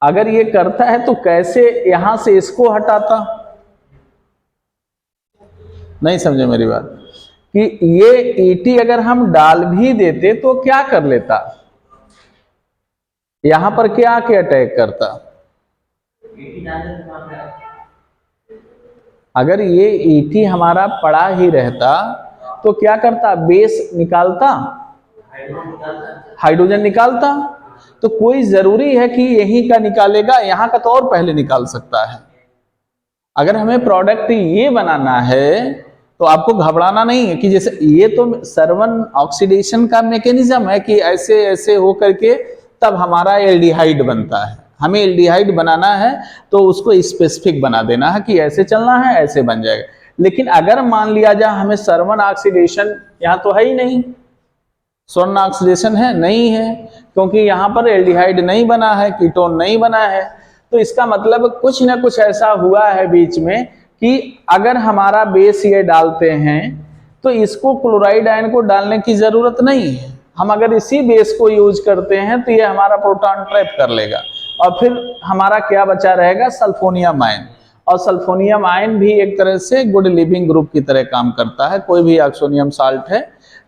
अगर ये करता है तो कैसे यहां से इसको हटाता, नहीं समझे मेरी बात, कि ये ET अगर हम डाल भी देते तो क्या कर लेता, यहां पर क्या आके अटैक करता। अगर ये ET हमारा पड़ा ही रहता तो क्या करता, बेस निकालता, हाइड्रोजन निकालता। तो कोई जरूरी है कि यही का निकालेगा, यहां का तो और पहले निकाल सकता है। अगर हमें प्रोडक्ट ये बनाना है तो आपको घबराना नहीं है कि जैसे ये तो सर्वन ऑक्सीडेशन का मैकेनिज्म है कि ऐसे ऐसे हो करके तब हमारा एल्डिहाइड बनता है। हमें एल्डिहाइड बनाना है तो उसको स्पेसिफिक बना देना है कि ऐसे चलना है, ऐसे बन जाएगा। लेकिन अगर मान लिया जाए हमें सर्वन ऑक्सीडेशन यहाँ तो है ही नहीं, स्वर्ण ऑक्सीडेशन है नहीं है, क्योंकि यहाँ पर एल्डिहाइड नहीं बना है, कीटोन नहीं बना है। तो इसका मतलब कुछ ना कुछ ऐसा हुआ है बीच में कि अगर हमारा बेस ये डालते हैं तो इसको क्लोराइड आयन को डालने की जरूरत नहीं है। हम अगर इसी बेस को यूज करते हैं तो ये हमारा प्रोटॉन ट्रैप कर लेगा और फिर हमारा क्या बचा रहेगा, सल्फोनियम आयन। और सल्फोनियम आयन भी एक तरह से गुड लिविंग ग्रुप की तरह काम करता है, कोई भी ऑक्सोनियम साल्ट है।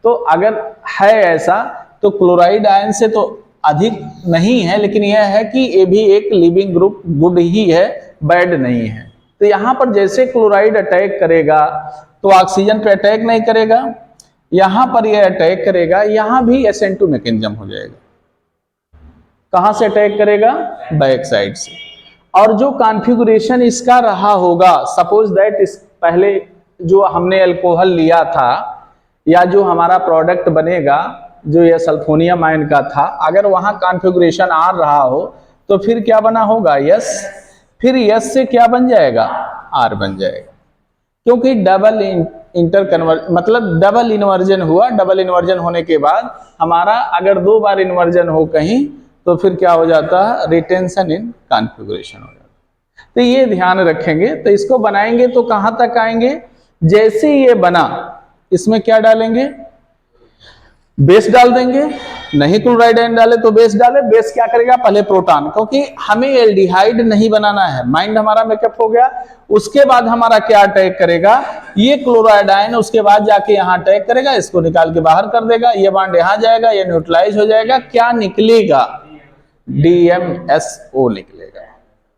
तो अगर है ऐसा तो क्लोराइड आयन से तो अधिक नहीं है, लेकिन यह है कि ये भी एक लिविंग ग्रुप गुड ही है, बैड नहीं है। तो यहां पर जैसे क्लोराइड अटैक करेगा तो ऑक्सीजन पे अटैक नहीं करेगा, यहां पर यह अटैक करेगा, यहां भी SN2 मैकेनिज्म हो जाएगा। कहां से अटैक करेगा, बैक साइड से। और जो कॉन्फ़िगरेशन इसका रहा होगा, सपोज दैट इस पहले जो हमने अल्कोहल लिया था या जो हमारा प्रोडक्ट बनेगा जो यह सल्फोनियम आयन का था, अगर वहां कॉन्फ़िगरेशन R रहा हो तो फिर क्या बना होगा, S। फिर S से क्या बन जाएगा, R बन जाएगा, क्योंकि डबल मतलब डबल इन्वर्जन हुआ। डबल इन्वर्जन होने के बाद हमारा अगर 2 बार इन्वर्जन हो कहीं तो फिर क्या हो जाता है, रिटेंशन इन कॉन्फ़िगरेशन हो जाता है। तो ये ध्यान रखेंगे। तो इसको बनाएंगे तो कहां तक आएंगे, जैसे ये बना इसमें क्या डालेंगे, बेस डाल देंगे। नहीं क्लोराइड आयन डाले तो बेस डाले। बेस क्या करेगा, पहले प्रोटॉन, क्योंकि हमें एल्डिहाइड नहीं बनाना है, माइंड हमारा मेकअप हो गया। उसके बाद हमारा क्या अटैक करेगा, ये क्लोराइड आयन उसके बाद जाके यहाँ अटैक करेगा, इसको निकाल के बाहर कर देगा, ये बॉन्ड यहाँ जाएगा, ये न्यूट्रलाइज हो जाएगा। क्या निकलेगा, DMSO निकलेगा,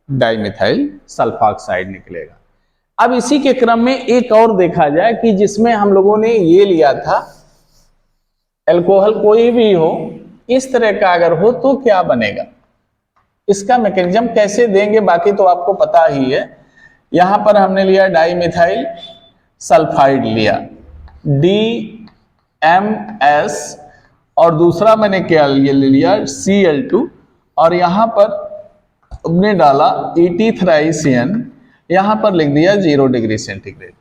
डाइमिथाइल सल्फॉक्साइड निकलेगा। अब इसी के क्रम में एक और देखा जाए कि जिसमें हम लोगों ने ये लिया था अल्कोहल कोई भी हो, इस तरह का अगर हो तो क्या बनेगा, इसका मैकेनिज्म कैसे देंगे बाकी तो आपको पता ही है। यहां पर हमने लिया डाइमिथाइल सल्फाइड लिया DMS और दूसरा मैंने क्या ले लिया Cl2 और यहां पर हमने डाला ET3CN यहां पर लिख दिया 0 डिग्री सेंटीग्रेड।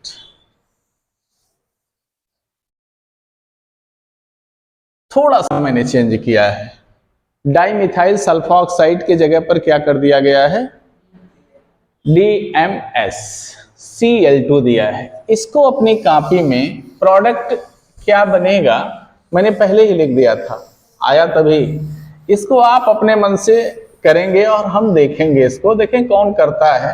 थोड़ा सा मैंने चेंज किया है, डाइमिथाइल सल्फोक्साइड की जगह पर क्या कर दिया गया है, DMsCl2 दिया है। इसको अपनी कॉपी में प्रोडक्ट क्या बनेगा मैंने पहले ही लिख दिया था, आया तभी। इसको आप अपने मन से करेंगे और हम देखेंगे, इसको देखें कौन करता है,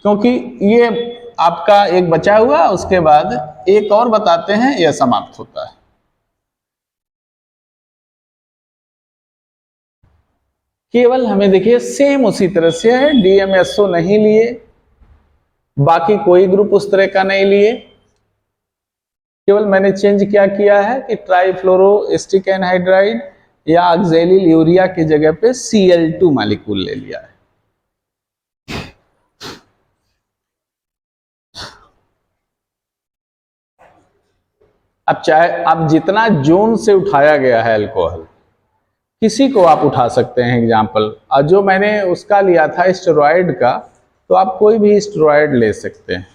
क्योंकि ये आपका एक बचा हुआ, उसके बाद एक और बताते हैं, यह समाप्त होता है। केवल हमें देखिए सेम उसी तरह से है, DMSO नहीं लिए, बाकी कोई ग्रुप उस तरह का नहीं लिए, केवल मैंने चेंज क्या किया है कि ट्राईफ्लोरो एस्टिक एनहाइड्राइड या ऑक्सैलिल यूरिया की जगह पे Cl2 मॉलिक्यूल ले लिया है। अब चाहे आप जितना जोन से उठाया गया है अल्कोहल, किसी को आप उठा सकते हैं एग्जाम्पल, और जो मैंने उसका लिया था स्टेरॉयड का, तो आप कोई भी स्टेरॉयड ले सकते हैं।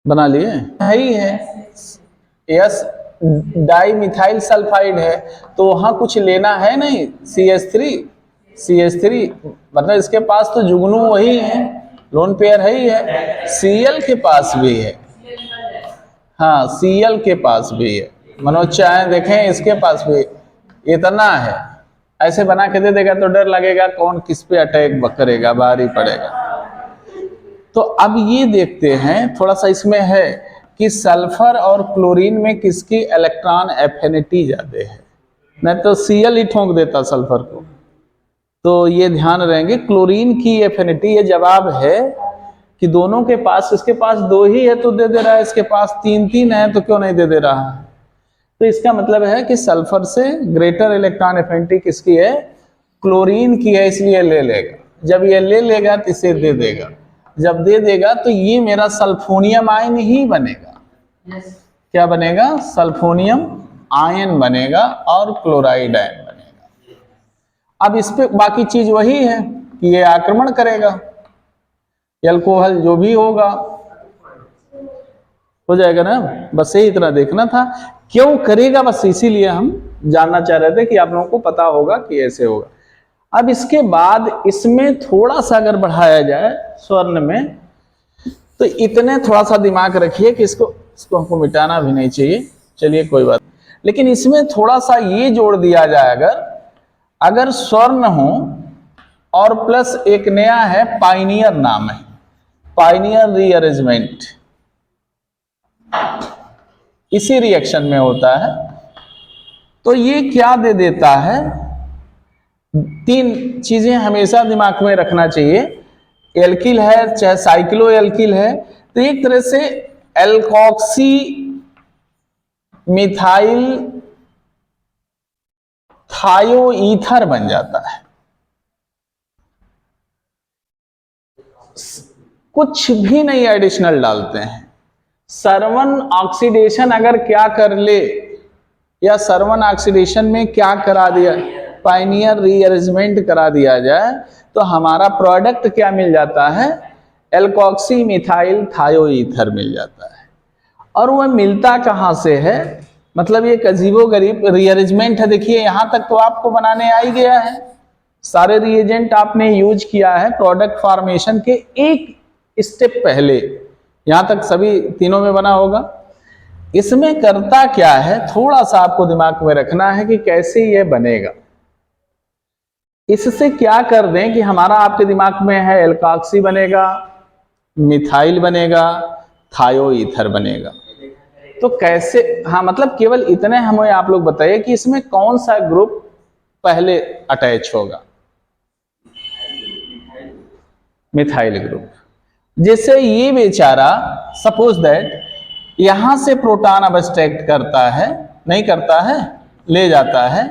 बना लिए है ही है, यस, डाइमिथाइल सल्फाइड है, तो वहां कुछ लेना है नहीं, CH3 मतलब इसके पास तो जुगनू वही है, लोन पेयर है ही है, Cl के पास भी है, हाँ Cl के पास भी है, मनोज चाहे देखें इसके पास भी इतना है। ऐसे बना के दे देगा तो डर लगेगा कौन किस पे अटैक करेगा, भारी पड़ेगा। तो अब ये देखते हैं, थोड़ा सा इसमें है कि सल्फर और क्लोरीन में किसकी इलेक्ट्रॉन एफिनिटी ज्यादा है, नहीं तो Cl ही ठोंक देता सल्फर को। तो ये ध्यान रहेंगे, क्लोरीन की एफिनिटी, ये जवाब है कि दोनों के पास, इसके पास 2 ही है तो दे दे रहा है, इसके पास 3 है तो क्यों नहीं दे रहा है। तो इसका मतलब है कि सल्फर से ग्रेटर इलेक्ट्रॉन एफिनिटी किसकी है, क्लोरीन की है, इसलिए ले लेगा। जब ये ले लेगा तो इसे दे देगा, जब दे देगा तो ये मेरा सल्फोनियम आयन ही बनेगा। क्या बनेगा, सल्फोनियम आयन बनेगा और क्लोराइड आयन बनेगा। अब इस पे बाकी चीज वही है कि ये आक्रमण करेगा, अल्कोहल जो भी होगा हो जाएगा ना, बस यही इतना देखना था। क्यों करेगा, बस इसीलिए हम जानना चाह रहे थे कि आप लोगों को पता होगा कि ऐसे होगा। अब इसके बाद इसमें थोड़ा सा अगर बढ़ाया जाए स्वर्ण में, तो इतने थोड़ा सा दिमाग रखिए कि इसको हमको मिटाना भी नहीं चाहिए, चलिए कोई बात। लेकिन इसमें थोड़ा सा ये जोड़ दिया जाए, अगर स्वर्ण हो और प्लस एक नया है पाइनियर नाम है, पाइनियर रीअरेंजमेंट, इसी रिएक्शन में होता है, तो ये क्या दे देता है, 3 चीजें हमेशा दिमाग में रखना चाहिए। एल्किल है चाहे साइक्लो एल्किल है, तो एक तरह से एल्कोक्सी मिथाइल थायोईथर बन जाता है। कुछ भी नहीं एडिशनल डालते हैं, सरवन ऑक्सीडेशन अगर क्या कर ले, या सरवन ऑक्सीडेशन में क्या करा दिया, पाइनियर रीअरेंजमेंट करा दिया जाए, तो हमारा प्रोडक्ट क्या मिल जाता है, एल्कोक्सी मिथाइल थायोईथर मिल जाता है। और वह मिलता कहां से है, मतलब ये एक अजीबोगरीब रीअरेंजमेंट है। देखिए यहाँ तक तो आपको बनाने आ ही गया है, सारे रिएजेंट आपने यूज किया है प्रोडक्ट फॉर्मेशन के एक स्टेप पहले, यहाँ तक सभी तीनों में बना होगा। इसमें करता क्या है, थोड़ा सा आपको दिमाग में रखना है कि कैसे ये बनेगा। इससे क्या कर दें कि हमारा आपके दिमाग में है एल्कोक्सी बनेगा, मिथाइल बनेगा, थायो ईथर बनेगा। तो कैसे, हाँ मतलब केवल इतने हमें आप लोग बताइए कि इसमें कौन सा ग्रुप पहले अटैच होगा। Methyl group. जैसे ये बेचारा सपोज दैट यहां से प्रोटॉन अब्स्ट्रैक्ट करता है, नहीं करता है, ले जाता है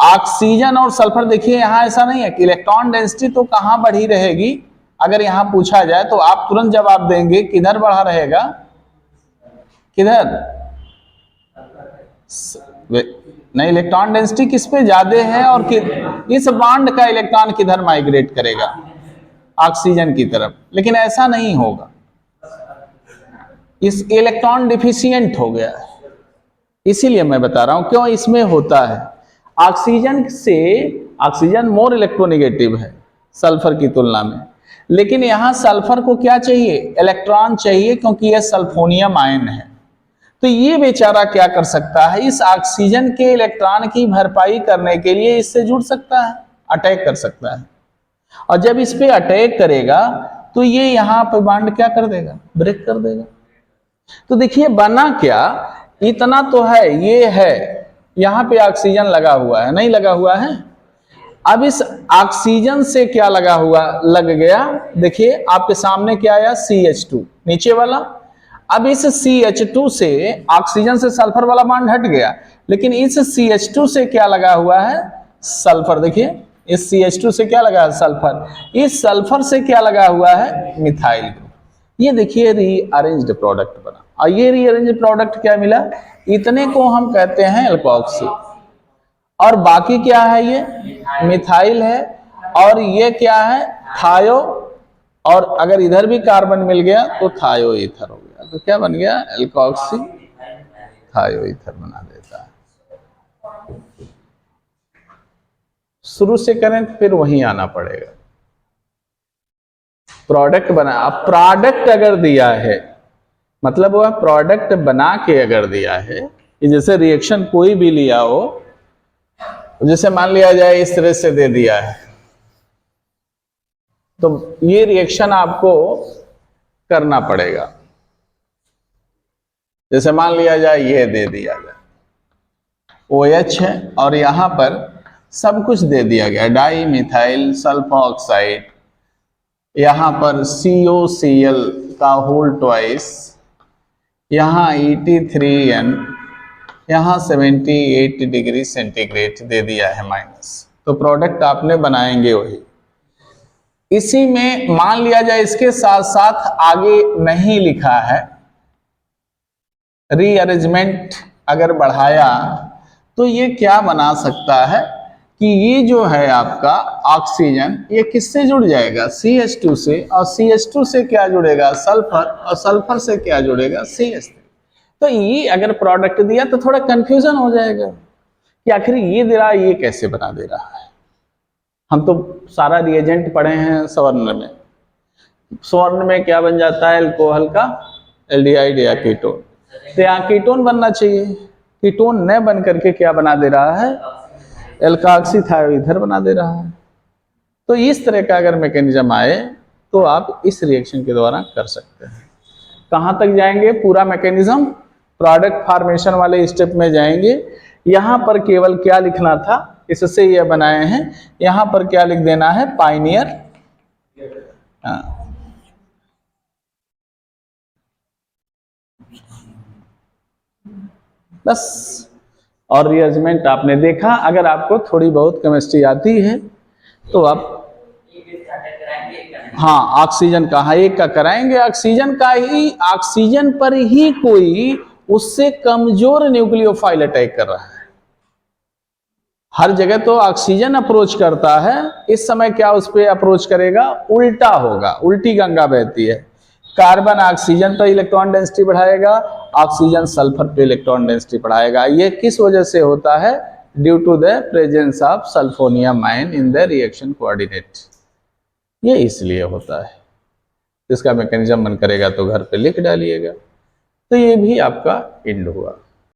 ऑक्सीजन और सल्फर। देखिए यहां ऐसा नहीं है कि इलेक्ट्रॉन डेंसिटी तो कहां बढ़ी रहेगी, अगर यहां पूछा जाए तो आप तुरंत जवाब देंगे किधर बढ़ा रहेगा, किधर नहीं, इलेक्ट्रॉन डेंसिटी किस पे ज्यादा है और इस बॉन्ड का इलेक्ट्रॉन किधर माइग्रेट करेगा, ऑक्सीजन की तरफ। लेकिन ऐसा नहीं होगा, इस इलेक्ट्रॉन डिफिशियंट हो गया है, इसीलिए मैं बता रहा हूं क्यों इसमें होता है। ऑक्सीजन से, ऑक्सीजन मोर इलेक्ट्रोनेगेटिव है सल्फर की तुलना में, लेकिन यहां सल्फर को क्या चाहिए, इलेक्ट्रॉन चाहिए, क्योंकि यह सल्फोनियम आयन है। तो ये बेचारा क्या कर सकता है, इस ऑक्सीजन के इलेक्ट्रॉन की भरपाई करने के लिए इससे जुड़ सकता है, अटैक कर सकता है। और जब इस पे अटैक करेगा तो ये यहां पे बॉन्ड क्या कर देगा, ब्रेक कर देगा। तो देखिए बना क्या, इतना तो है, ये है, यहां पे ऑक्सीजन लगा हुआ है, नहीं लगा हुआ है। अब इस ऑक्सीजन से क्या लगा हुआ, लग गया, देखिए आपके सामने क्या आया, CH2 नीचे वाला। अब इस CH2 से, ऑक्सीजन से सल्फर वाला बॉन्ड हट गया, लेकिन इस CH2 से क्या लगा हुआ है, सल्फर। देखिए इस CH2 से क्या लगा है, सल्फर। इस सल्फर से क्या लगा हुआ है, मिथाइल ग्रुप। ये देखिए रीअरेंज्ड प्रोडक्ट बना। और ये रीअरेंज्ड प्रोडक्ट क्या मिला, इतने को हम कहते हैं एल्कोक्सी, और बाकी क्या है, ये मिथाइल है, और ये क्या है, थायो, और अगर इधर भी कार्बन मिल गया तो थायो ईथर हो गया। तो क्या बन गया, एल्कोक्सी थायो ईथर बना देता है। शुरू से करें तो फिर वहीं आना पड़ेगा। प्रोडक्ट बना, अब प्रोडक्ट अगर दिया है, मतलब वह प्रोडक्ट बना के अगर दिया है कि जैसे रिएक्शन कोई भी लिया हो, जैसे मान लिया जाए इस तरह से दे दिया है, तो ये रिएक्शन आपको करना पड़ेगा। जैसे मान लिया जाए ये दे दिया जाए, OH है और यहां पर सब कुछ दे दिया गया, डाई मिथाइल सल्फोक्साइड, यहां पर COCl का होल ट्वाइस, यहाँ Et3n, यहाँ 78 डिग्री सेंटीग्रेड दे दिया है माइनस। तो प्रोडक्ट आपने बनाएंगे वही। इसी में मान लिया जाए इसके साथ साथ आगे नहीं लिखा है, रीअरेंजमेंट अगर बढ़ाया तो ये क्या बना सकता है कि ये जो है आपका ऑक्सीजन, ये किससे जुड़ जाएगा, CH2 से, और CH2 से क्या जुड़ेगा, सल्फर, और सल्फर से क्या जुड़ेगा, CH3। तो ये अगर प्रोडक्ट दिया तो थोड़ा कंफ्यूजन हो जाएगा कि आखिर ये दे रहा है, ये कैसे बना दे रहा है। हम तो सारा रिएजेंट पढ़े हैं स्वर्ण में, स्वर्ण में क्या बन जाता है, अल्कोहल का एल्डिहाइड या कीटोन। तो यहाँ कीटोन बनना चाहिए, कीटोन न बन करके क्या बना दे रहा है, एल्कोक्सी थायो ईथर बना दे रहा है। तो इस तरह का अगर मैकेनिज्म आए तो आप इस रिएक्शन के द्वारा कर सकते हैं। कहां तक जाएंगे, पूरा मैकेनिज्म प्रोडक्ट फॉर्मेशन वाले स्टेप में जाएंगे। यहां पर केवल क्या लिखना था, इससे ये बनाए हैं, यहां पर क्या लिख देना है, पायनियर। बस, और रिअरेंजमेंट आपने देखा। अगर आपको थोड़ी बहुत केमिस्ट्री आती है तो आप, हाँ ऑक्सीजन का, हाँ एक का कराएंगे, ऑक्सीजन का ही, ऑक्सीजन पर ही कोई उससे कमजोर न्यूक्लियोफाइल अटैक कर रहा है। हर जगह तो ऑक्सीजन अप्रोच करता है, इस समय क्या उस पर अप्रोच करेगा, उल्टा होगा, उल्टी गंगा बहती है। कार्बन ऑक्सीजन पर इलेक्ट्रॉन डेंसिटी बढ़ाएगा ऑक्सीजन सल्फर पे इलेक्ट्रॉन डेंसिटी बढ़ाएगा। ये किस वजह से होता है? Due to the presence of sulphonium ion in the reaction coordinate, ये इसलिए होता है। इसका मैकेनिज्म मन करेगा तो घर पे लिख डालिएगा। तो ये भी आपका इंड हुआ।